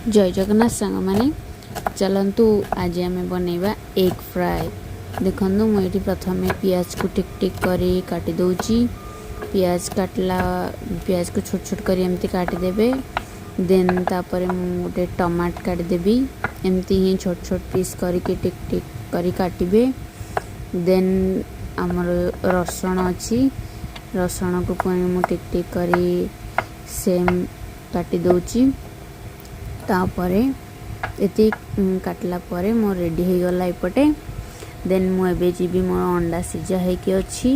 जय जगन्नाथ सांग मैंने चलतु आज आम बनैबा एग फ्राए। देखु मुझे प्रथम पियाज को टिक टिक करी काटी दौची। पियाज काटला पियाज को छोट छोट करी एमती काटिदेबे। देन तापर गोटे टमाट काटिदेबी एमती ही छोट छोट पीस करके टिक टिक करी काटिबे। देन आमर रसुण अच्छी रसुण को पुणी मु टिक टिक करी सेम काटी दौची। तापरे एति काटला परे मो रेडी हो गला एपटे। देन मु एबे जीबी मोर अंडा सिझा होइके अछि।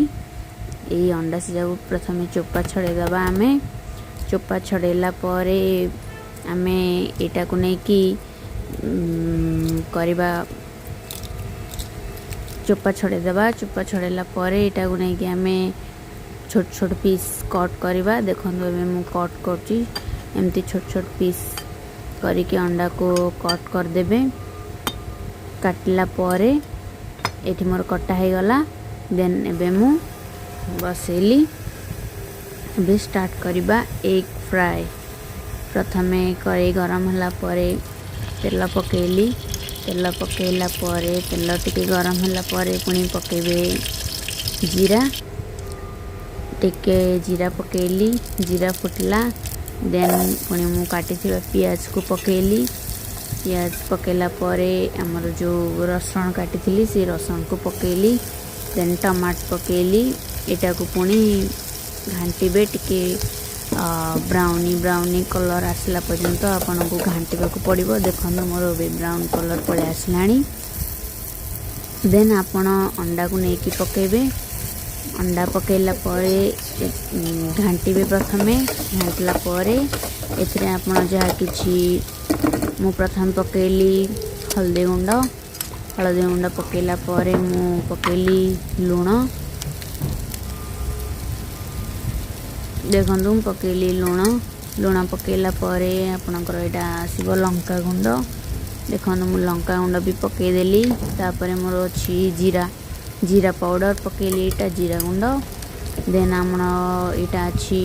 एई अंडा सिझा को प्रथमे चोपा छड़े दबा। आमे चोपा छड़ेला परे आमे एटा को नै कि करबा चोपा छड़े दबा। चोपा छड़ेला परे एटा को नै कि आमे छोट छोट पीस कट करबा। देखंतु एबे मु कट करची एमती छोट छोट पीस करके अंडा को कट कर देबे। काटला परे एठी मोर कटा है गला। देन एबे मु बसेली एबे स्टार्ट करबा एग फ्राए। प्रथमे कढ़ाई गरम होला परे तेल पकेली। तेल पकेला परे तेल टिके गरम होला परे पुणी पकेबे जीरा। टिके जीरा पकेली जीरा फुटला। देन पुणी मु काटी पियाज को पकेली। पियाज पकेला परे हमर जो रसुण काटी थी से रसुण को पकेली। देन टमाट पकेली। एटा को पुणी घांटीबे टिके ब्राउनी ब्राउनी कलर आसला पर्यंत आपन को घांटीबा को पड़िबो। देखंतु मोर बे ब्राउन कलर पड़े आसलाणी। देन आपन अंडा को नेकी पकेबे। अंडा पकेला परे घांटीबे। प्रथमे घांटला परे एथरे आपन जहा किछि मु प्रथम पकेली हल्दी गुंड पकेला परे मु पकेली लूण। देखंतु पकेली लूण पकेला परे आपनकर एटा आसीबो लंका गुंड। देखंतु मु लंका गुंड भी पके देली। तापरे मोर अछि जीरा पाउडर पकेली। एटा जीरा गुंड। देन आमन एटा अछि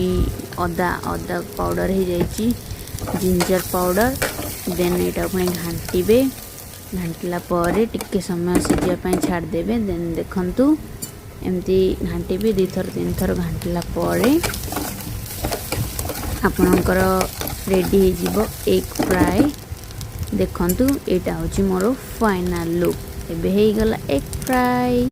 अदा पाउडर हो जाइछि जिंजर पाउडर। देन एटा पुणी घांटीबे। घांटला परे टिके समय सिझिया पई छाड़ देबे। देन देखंतु एमती घांटीबे 2 थर 3 थर घांटला परे आपनकर रेडी हो जिवो एग फ्राए। देखंतु एटा होछि मोर फाइनल लुक। एबे हे गला एग फ्राए।